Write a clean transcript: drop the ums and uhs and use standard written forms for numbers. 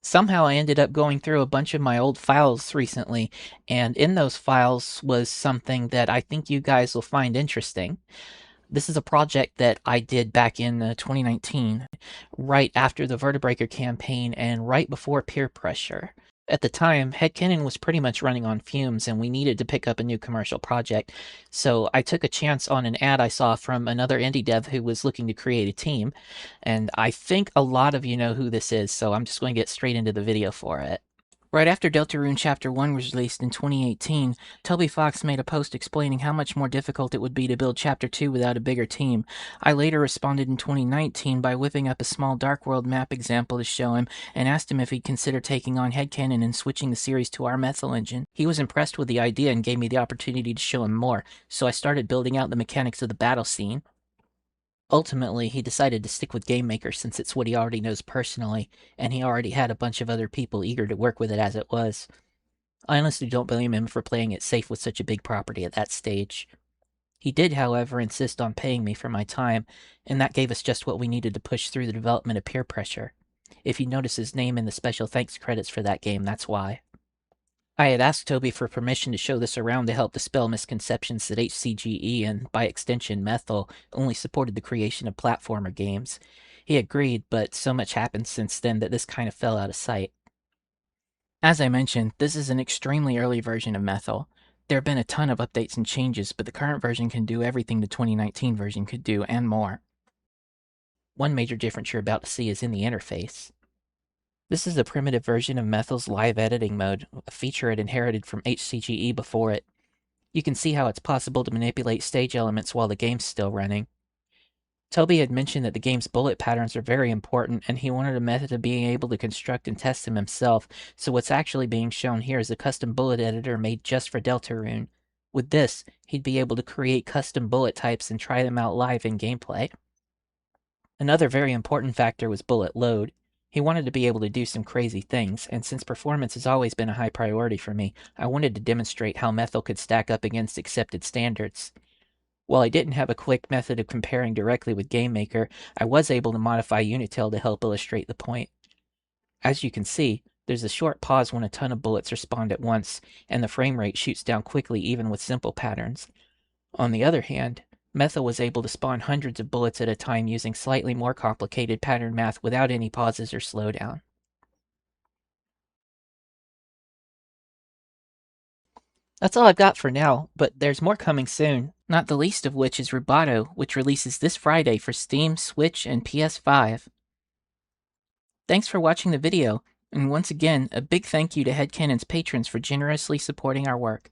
Somehow I ended up going through a bunch of my old files recently, and in those files was something that I think you guys will find interesting. This is a project that I did back in 2019, right after the Vertebreaker campaign and right before peer pressure. At the time, headcanon was pretty much running on fumes and we needed to pick up a new commercial project. So I took a chance on an ad I saw from another indie dev who was looking to create a team. And I think a lot of you know who this is, so I'm just going to get straight into the video for it. Right after Deltarune Chapter 1 was released in 2018, Toby Fox made a post explaining how much more difficult it would be to build Chapter 2 without a bigger team. I later responded in 2019 by whipping up a small Dark World map example to show him and asked him if he'd consider taking on headcanon and switching the series to our Methyl engine. He was impressed with the idea and gave me the opportunity to show him more, so I started building out the mechanics of the battle scene. Ultimately, he decided to stick with Game Maker since it's what he already knows personally, and he already had a bunch of other people eager to work with it as it was. I honestly don't blame him for playing it safe with such a big property at that stage. He did, however, insist on paying me for my time, and that gave us just what we needed to push through the development of Peer Pressure. If you notice his name in the special thanks credits for that game, that's why. I had asked Toby for permission to show this around to help dispel misconceptions that HCGE and, by extension, Methyl, only supported the creation of platformer games. He agreed, but so much happened since then that this kind of fell out of sight. As I mentioned, this is an extremely early version of Methyl. There have been a ton of updates and changes, but the current version can do everything the 2019 version could do, and more. One major difference you're about to see is in the interface. This is a primitive version of Methyl's live editing mode, a feature it inherited from HCGE before it. You can see how it's possible to manipulate stage elements while the game's still running. Toby had mentioned that the game's bullet patterns are very important, and he wanted a method of being able to construct and test them himself, so what's actually being shown here is a custom bullet editor made just for Deltarune. With this, he'd be able to create custom bullet types and try them out live in gameplay. Another very important factor was bullet load. He wanted to be able to do some crazy things, and since performance has always been a high priority for me, I wanted to demonstrate how Methyl could stack up against accepted standards. While I didn't have a quick method of comparing directly with GameMaker, I was able to modify Unitil to help illustrate the point. As you can see, there's a short pause when a ton of bullets are spawned at once, and the frame rate shoots down quickly even with simple patterns. On the other hand, Methyl was able to spawn hundreds of bullets at a time using slightly more complicated pattern math without any pauses or slowdown. That's all I've got for now, but there's more coming soon, not the least of which is Rubato, which releases this Friday for Steam, Switch, and PS5. Thanks for watching the video, and once again, a big thank you to Headcanon's patrons for generously supporting our work.